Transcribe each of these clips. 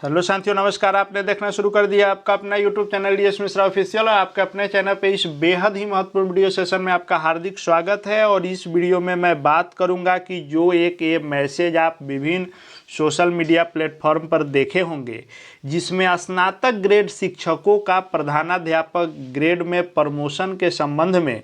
Hello साथियों, नमस्कार। आपने देखना शुरू कर दिया आपका अपना YouTube channel DS Mishra official. और आपके अपने चैनल पे इस बेहद ही महत्वपूर्ण वीडियो सेशन में आपका हार्दिक स्वागत है। और इस वीडियो में मैं बात करूंगा कि जो ये मैसेज आप विभिन्न सोशल मीडिया प्लेटफॉर्म पर देखे होंगे, जिसमें स्नातक ग्रेड शिक्षकों का प्रधानाध्यापक ग्रेड में प्रमोशन के संबंध में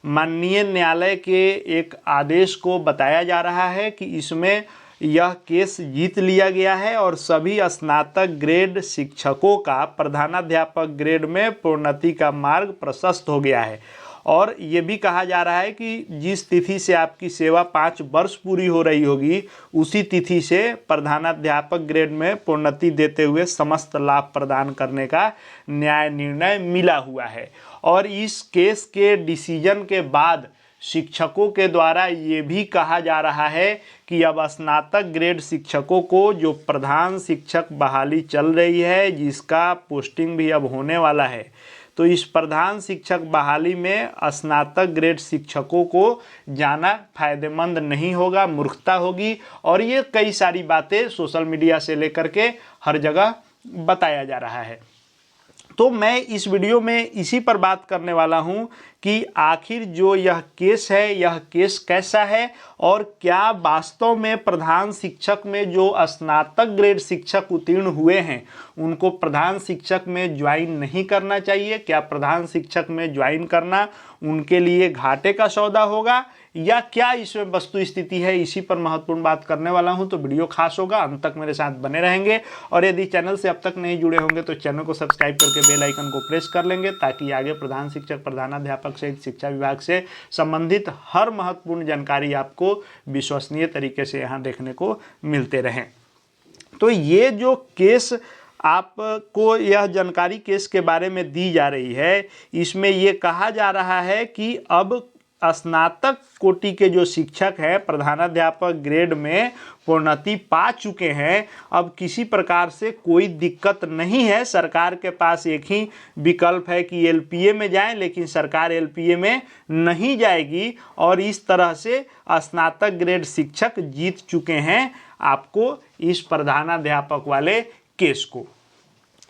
माननीय न्यायालय के एक आदेश को बताया जा रहा है कि इसमें यह केस जीत लिया गया है और सभी स्नातक ग्रेड शिक्षकों का प्रधानाध्यापक ग्रेड में प्रोन्नति का मार्ग प्रशस्त हो गया है। और ये भी कहा जा रहा है कि जिस तिथि से आपकी सेवा 5 वर्ष पूरी हो रही होगी, उसी तिथि से प्रधानाध्यापक ग्रेड में प्रोन्नति देते हुए समस्त लाभ प्रदान करने का न्याय निर्णय मिला हुआ है। और इस केस के डिसीजन के बाद शिक्षकों के द्वारा ये भी कहा जा रहा है कि अब स्नातक ग्रेड शिक्षकों को जो प्रधान शिक्षक बहाली चल रही है, जिसका पोस्टिंग भी अब होने वाला है, तो इस प्रधान शिक्षक बहाली में स्नातक ग्रेड शिक्षकों को जाना फायदेमंद नहीं होगा, मूर्खता होगी। और ये कई सारी बातें सोशल मीडिया से लेकर के हर जगह बताया जा रहा है। तो मैं इस वीडियो में इसी पर बात करने वाला हूं कि आखिर जो यह केस है, यह केस कैसा है और क्या वास्तव में प्रधान शिक्षक में जो स्नातक ग्रेड शिक्षक उत्तीर्ण हुए हैं, उनको प्रधान शिक्षक में ज्वाइन नहीं करना चाहिए? क्या प्रधान शिक्षक में ज्वाइन करना उनके लिए घाटे का सौदा होगा या क्या इसमें वस्तु स्थिति है? इसी पर महत्वपूर्ण बात करने वाला हूं। तो वीडियो खास होगा, अंत तक मेरे साथ बने रहेंगे। और यदि चैनल से अब तक नहीं जुड़े होंगे तो चैनल को सब्सक्राइब करके बेल आइकन को प्रेस कर लेंगे, ताकि आगे प्रधान शिक्षक, प्रधानाध्यापक सहित शिक्षा विभाग से संबंधित हर महत्वपूर्ण जानकारी आपको विश्वसनीय तरीके से यहाँ देखने को मिलते रहें। तो ये जो केस आपको, यह जानकारी केस के बारे में दी जा रही है, इसमें ये कहा जा रहा है कि अब स्नातक कोटि के जो शिक्षक हैं, प्रधानाध्यापक ग्रेड में प्रोन्नति पा चुके हैं, अब किसी प्रकार से कोई दिक्कत नहीं है। सरकार के पास एक ही विकल्प है कि एलपीए में जाएं, लेकिन सरकार एलपीए में नहीं जाएगी। और इस तरह से स्नातक ग्रेड शिक्षक जीत चुके हैं आपको इस प्रधानाध्यापक वाले केस को।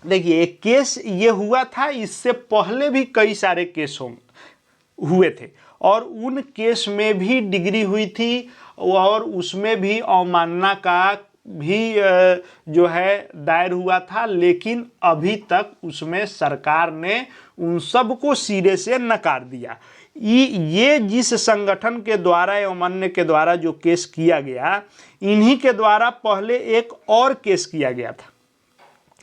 देखिए, एक केस ये हुआ था, इससे पहले भी कई सारे केस हुए थे और उन केस में भी डिग्री हुई थी और उसमें भी अवमानना का भी जो है दायर हुआ था, लेकिन अभी तक उसमें सरकार ने उन सबको सिरे से नकार दिया। ये जिस संगठन के द्वारा, अवमान्य के द्वारा जो केस किया गया, इन्हीं के द्वारा पहले एक और केस किया गया था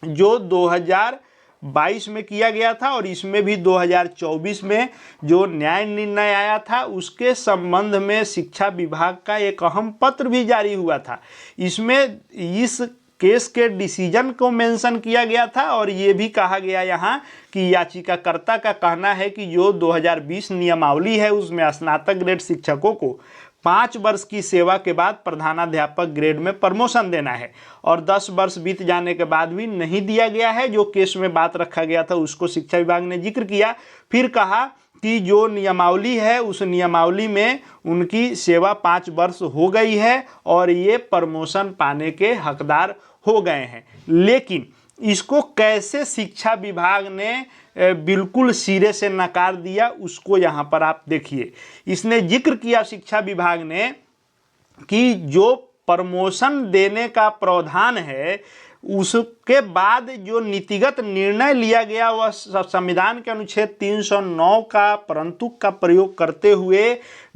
जो 2022 में किया गया था। और इसमें भी 2024 में जो न्याय निर्णय आया था, उसके संबंध में शिक्षा विभाग का एक अहम पत्र भी जारी हुआ था। इसमें इस केस के डिसीजन को मेंशन किया गया था और ये भी कहा गया यहाँ कि याचिकाकर्ता का कहना है कि जो 2020 नियमावली है, उसमें स्नातक ग्रेड शिक्षकों को 5 वर्ष की सेवा के बाद प्रधानाध्यापक ग्रेड में प्रमोशन देना है और 10 वर्ष बीत जाने के बाद भी नहीं दिया गया है। जो केस में बात रखा गया था उसको शिक्षा विभाग ने जिक्र किया, फिर कहा कि जो नियमावली है, उस नियमावली में उनकी सेवा 5 वर्ष हो गई है और ये प्रमोशन पाने के हकदार हो गए हैं। लेकिन इसको कैसे शिक्षा विभाग ने बिल्कुल सिरे से नकार दिया, उसको यहाँ पर आप देखिए। इसने जिक्र किया शिक्षा विभाग ने कि जो प्रमोशन देने का प्रावधान है, उसके बाद जो नीतिगत निर्णय लिया गया वह संविधान के अनुच्छेद 309 का परंतु का प्रयोग करते हुए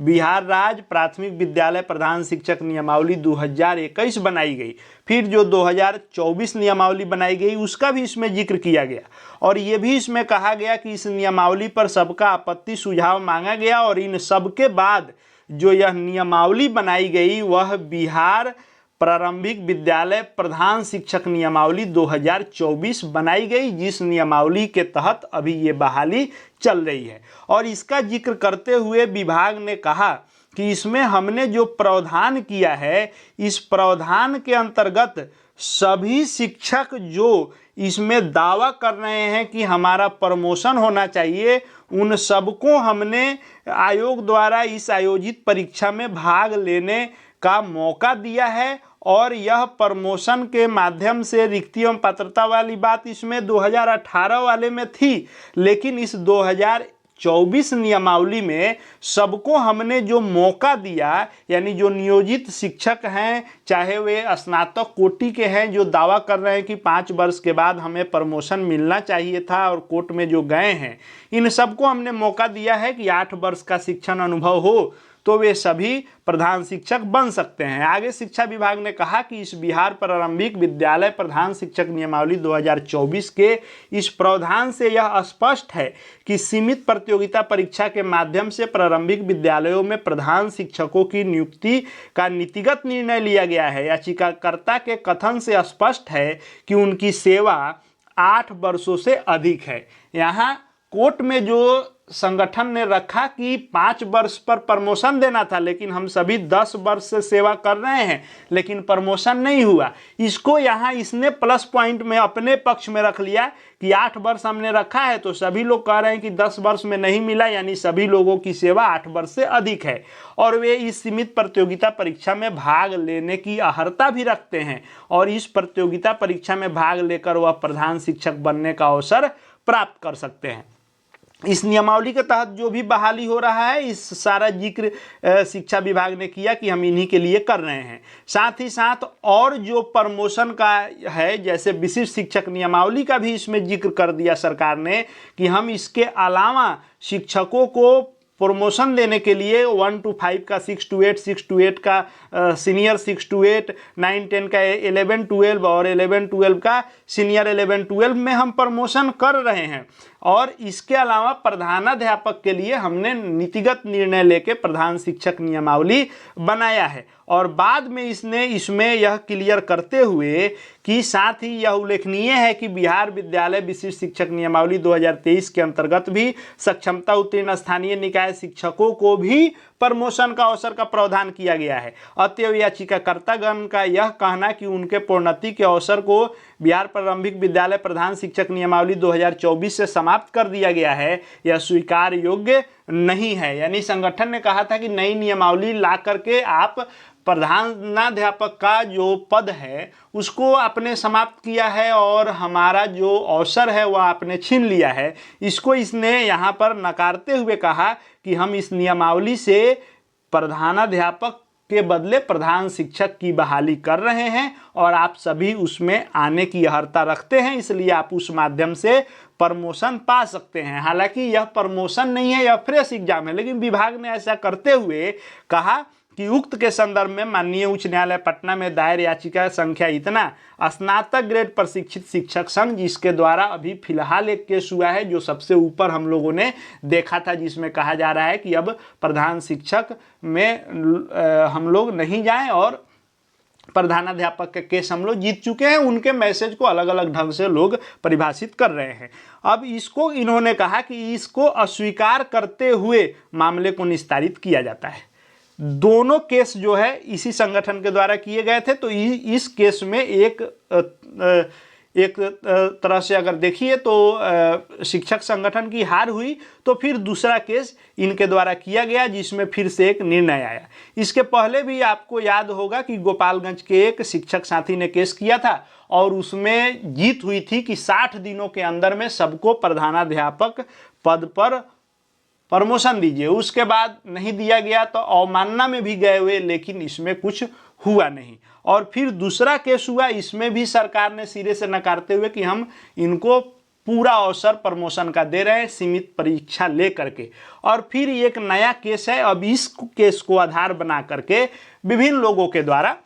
बिहार राज्य प्राथमिक विद्यालय प्रधान शिक्षक नियमावली 2021 बनाई गई। फिर जो 2024 नियमावली बनाई गई, उसका भी इसमें जिक्र किया गया और ये भी इसमें कहा गया कि इस नियमावली पर सबका आपत्ति सुझाव मांगा गया। और इन सब के बाद जो यह नियमावली बनाई गई, वह बिहार प्रारंभिक विद्यालय प्रधान शिक्षक नियमावली 2024 बनाई गई, जिस नियमावली के तहत अभी ये बहाली चल रही है। और इसका जिक्र करते हुए विभाग ने कहा कि इसमें हमने जो प्रावधान किया है, इस प्रावधान के अंतर्गत सभी शिक्षक जो इसमें दावा कर रहे हैं कि हमारा प्रमोशन होना चाहिए, उन सबको हमने आयोग द्वारा इस आयोजित परीक्षा में भाग लेने का मौका दिया है और यह प्रमोशन के माध्यम से रिक्ति एवं पात्रता वाली बात इसमें 2018 वाले में थी, लेकिन इस 2024 नियमावली में सबको हमने जो मौका दिया, यानी जो नियोजित शिक्षक हैं, चाहे वे स्नातक कोटि के हैं जो दावा कर रहे हैं कि 5 वर्ष के बाद हमें प्रमोशन मिलना चाहिए था और कोर्ट में जो गए हैं, इन सबको हमने मौका दिया है कि 8 वर्ष का शिक्षण अनुभव हो तो वे सभी प्रधान शिक्षक बन सकते हैं। आगे शिक्षा विभाग ने कहा कि इस बिहार प्रारंभिक विद्यालय प्रधान शिक्षक नियमावली 2024 के इस प्रावधान से यह स्पष्ट है कि सीमित प्रतियोगिता परीक्षा के माध्यम से प्रारंभिक विद्यालयों में प्रधान शिक्षकों की नियुक्ति का नीतिगत निर्णय लिया गया है। याचिकाकर्ता के कथन से स्पष्ट है कि उनकी सेवा 8 वर्षों से अधिक है। यहाँ कोर्ट में जो संगठन ने रखा कि 5 वर्ष पर प्रमोशन देना था, लेकिन हम सभी 10 वर्ष से सेवा कर रहे हैं लेकिन प्रमोशन नहीं हुआ, इसको यहाँ इसने प्लस पॉइंट में अपने पक्ष में रख लिया कि 8 वर्ष हमने रखा है तो सभी लोग कह रहे हैं कि 10 वर्ष में नहीं मिला, यानी सभी लोगों की सेवा 8 वर्ष से अधिक है और वे इस सीमित प्रतियोगिता परीक्षा में भाग लेने की अर्हता भी रखते हैं और इस प्रतियोगिता परीक्षा में भाग लेकर वह प्रधान शिक्षक बनने का अवसर प्राप्त कर सकते हैं। इस नियमावली के तहत जो भी बहाली हो रहा है, इस सारा जिक्र शिक्षा विभाग ने किया कि हम इन्हीं के लिए कर रहे हैं। साथ ही साथ और जो प्रमोशन का है, जैसे विशिष्ट शिक्षक नियमावली का भी इसमें जिक्र कर दिया सरकार ने कि हम इसके अलावा शिक्षकों को प्रमोशन देने के लिए 1 to 5 का 6 to 8, 6 to 8 का सीनियर 6 to 8, 9, 10 का 11, 12 और 11, 12 का सीनियर 11, 12 में हम प्रमोशन कर रहे हैं। और इसके अलावा प्रधानाध्यापक के लिए हमने नीतिगत निर्णय लेके प्रधान शिक्षक नियमावली बनाया है और बाद में इसने इसमें यह क्लियर करते हुए कि साथ ही यह उल्लेखनीय है कि बिहार विद्यालय विशिष्ट शिक्षक नियमावली 2023 के अंतर्गत भी सक्षमता उत्तीर्ण स्थानीय निकाय शिक्षकों को भी प्रमोशन का अवसर का प्रावधान किया गया है। अतएव याचिकाकर्तागण का यह कहना कि उनके प्रोन्नति के अवसर को बिहार प्रारंभिक विद्यालय प्रधान शिक्षक नियमावली 2024 से समाप्त कर दिया गया है, यह स्वीकार योग्य नहीं है। यानी संगठन ने कहा था कि नई नियमावली ला करके आप प्रधानाध्यापक का जो पद है उसको आपने समाप्त किया है और हमारा जो अवसर है वह आपने छीन लिया है। इसको इसने यहाँ पर नकारते हुए कहा कि हम इस नियमावली से प्रधानाध्यापक के बदले प्रधान शिक्षक की बहाली कर रहे हैं और आप सभी उसमें आने की अर्हता रखते हैं, इसलिए आप उस माध्यम से प्रमोशन पा सकते हैं। हालांकि यह प्रमोशन नहीं है, यह फ्रेश एग्जाम है, लेकिन विभाग ने ऐसा करते हुए कहा कि उक्त के संदर्भ में माननीय उच्च न्यायालय पटना में दायर याचिका संख्या इतना स्नातक ग्रेड प्रशिक्षित शिक्षक संघ, जिसके द्वारा अभी फिलहाल एक केस हुआ है जो सबसे ऊपर हम लोगों ने देखा था, जिसमें कहा जा रहा है कि अब प्रधान शिक्षक में हम लोग नहीं जाएं और प्रधानाध्यापक के केस हम लोग जीत चुके हैं। उनके मैसेज को अलग अलग ढंग से लोग परिभाषित कर रहे हैं। अब इसको इन्होंने कहा कि इसको अस्वीकार करते हुए मामले को निस्तारित किया जाता है। दोनों केस जो है इसी संगठन के द्वारा किए गए थे, तो इस केस में एक तरह से अगर देखिए तो शिक्षक संगठन की हार हुई, तो फिर दूसरा केस इनके द्वारा किया गया जिसमें फिर से एक निर्णय आया। इसके पहले भी आपको याद होगा कि गोपालगंज के एक शिक्षक साथी ने केस किया था और उसमें जीत हुई थी कि 60 दिनों के अंदर में सबको प्रधानाध्यापक पद पर प्रमोशन दीजिए। उसके बाद नहीं दिया गया तो अवमानना में भी गए हुए, लेकिन इसमें कुछ हुआ नहीं। और फिर दूसरा केस हुआ, इसमें भी सरकार ने सिरे से नकारते हुए कि हम इनको पूरा अवसर प्रमोशन का दे रहे हैं सीमित परीक्षा लेकर के। और फिर एक नया केस है, अब इस केस को आधार बना करके विभिन्न लोगों के द्वारा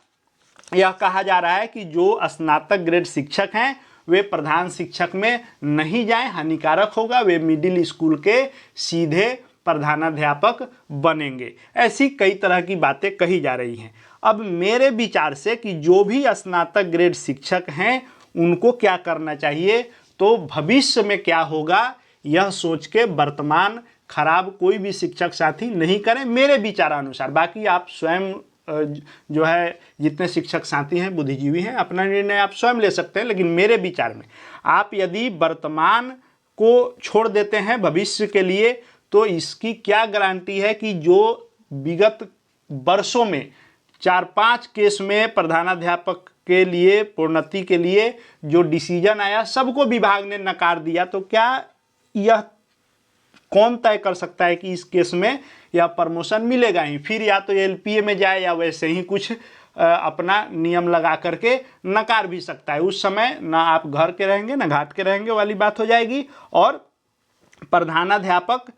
यह कहा जा रहा है कि जो स्नातक ग्रेड शिक्षक हैं वे प्रधान शिक्षक में नहीं जाएं, हानिकारक होगा, वे मिडिल स्कूल के सीधे प्रधानाध्यापक बनेंगे। ऐसी कई तरह की बातें कही जा रही हैं। अब मेरे विचार से कि जो भी स्नातक ग्रेड शिक्षक हैं उनको क्या करना चाहिए, तो भविष्य में क्या होगा यह सोच के वर्तमान खराब कोई भी शिक्षक साथी नहीं करें, मेरे विचारानुसार। बाकी आप स्वयं जो है जितने शिक्षक साथी हैं बुद्धिजीवी हैं, अपना निर्णय आप स्वयं ले सकते हैं, लेकिन मेरे विचार में आप यदि वर्तमान को छोड़ देते हैं भविष्य के लिए, तो इसकी क्या गारंटी है कि जो विगत वर्षों में 4-5 केस में प्रधानाध्यापक के लिए प्रोन्नति के लिए जो डिसीजन आया सबको विभाग ने नकार दिया। तो क्या यह कौन तय कर सकता है कि इस केस में यह प्रमोशन मिलेगा ही, फिर या तो एलपीए में जाए या वैसे ही कुछ अपना नियम लगा करके नकार भी सकता है। उस समय ना आप घर के रहेंगे ना घाट के रहेंगे वाली बात हो जाएगी, और प्रधानाध्यापक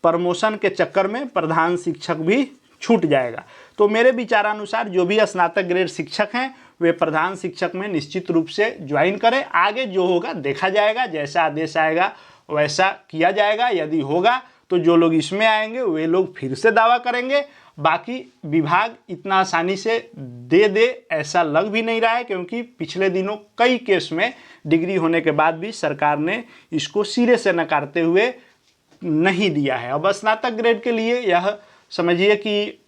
प्रमोशन के चक्कर में प्रधान शिक्षक भी छूट जाएगा। तो मेरे विचारानुसार जो भी स्नातक ग्रेड शिक्षक हैं वे प्रधान शिक्षक में निश्चित रूप से ज्वाइन करें। आगे जो होगा देखा जाएगा, जैसा आदेश आएगा वैसा किया जाएगा। यदि होगा तो जो लोग इसमें आएंगे वे लोग फिर से दावा करेंगे। बाकी विभाग इतना आसानी से दे ऐसा लग भी नहीं रहा है, क्योंकि पिछले दिनों कई केस में डिग्री होने के बाद भी सरकार ने इसको सिरे से नकारते हुए नहीं दिया है। अब स्नातक ग्रेड के लिए यह समझिए कि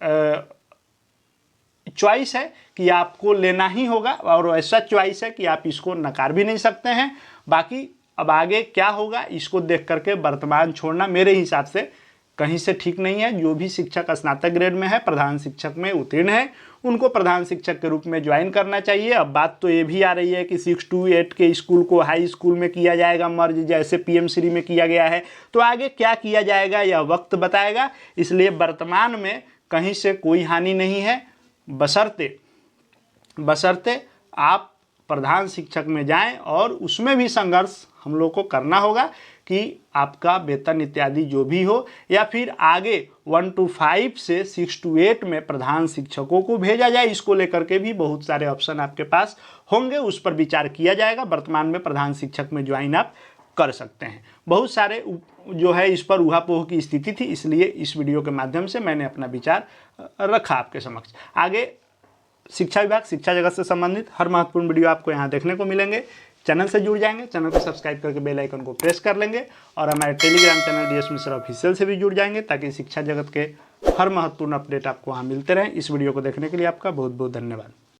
चॉइस है कि आपको लेना ही होगा, और ऐसा चॉइस है कि आप इसको नकार भी नहीं सकते हैं। बाकी अब आगे क्या होगा इसको देख करके वर्तमान छोड़ना मेरे हिसाब से कहीं से ठीक नहीं है। जो भी शिक्षक स्नातक ग्रेड में है, प्रधान शिक्षक में उत्तीर्ण है, उनको प्रधान शिक्षक के रूप में ज्वाइन करना चाहिए। अब बात तो ये भी आ रही है कि 6 to 8 के स्कूल को हाई स्कूल में किया जाएगा मर्ज, जैसे पीएम श्री में किया गया है। तो आगे क्या किया जाएगा यह वक्त बताएगा। इसलिए वर्तमान में कहीं से कोई हानि नहीं है, बशर्ते आप प्रधान शिक्षक में जाएं, और उसमें भी संघर्ष हम लोग को करना होगा कि आपका वेतन इत्यादि जो भी हो, या फिर आगे 1 to 5 से 6 to 8 में प्रधान शिक्षकों को भेजा जाए। इसको लेकर के भी बहुत सारे ऑप्शन आपके पास होंगे, उस पर विचार किया जाएगा। वर्तमान में प्रधान शिक्षक में ज्वाइन आप कर सकते हैं। बहुत सारे जो है इस पर ऊहापोह की स्थिति थी, इसलिए इस वीडियो के माध्यम से मैंने अपना विचार रखा आपके समक्ष। आगे शिक्षा विभाग, शिक्षा जगत से संबंधित हर महत्वपूर्ण वीडियो आपको यहाँ देखने को मिलेंगे। चैनल से जुड़ जाएंगे, चैनल को सब्सक्राइब करके बेल आइकन को प्रेस कर लेंगे, और हमारे Telegram channel DS Mishra official से भी जुड़ जाएंगे, ताकि शिक्षा जगत के हर महत्वपूर्ण अपडेट आपको वहाँ मिलते रहें। इस वीडियो को देखने के लिए आपका बहुत बहुत धन्यवाद।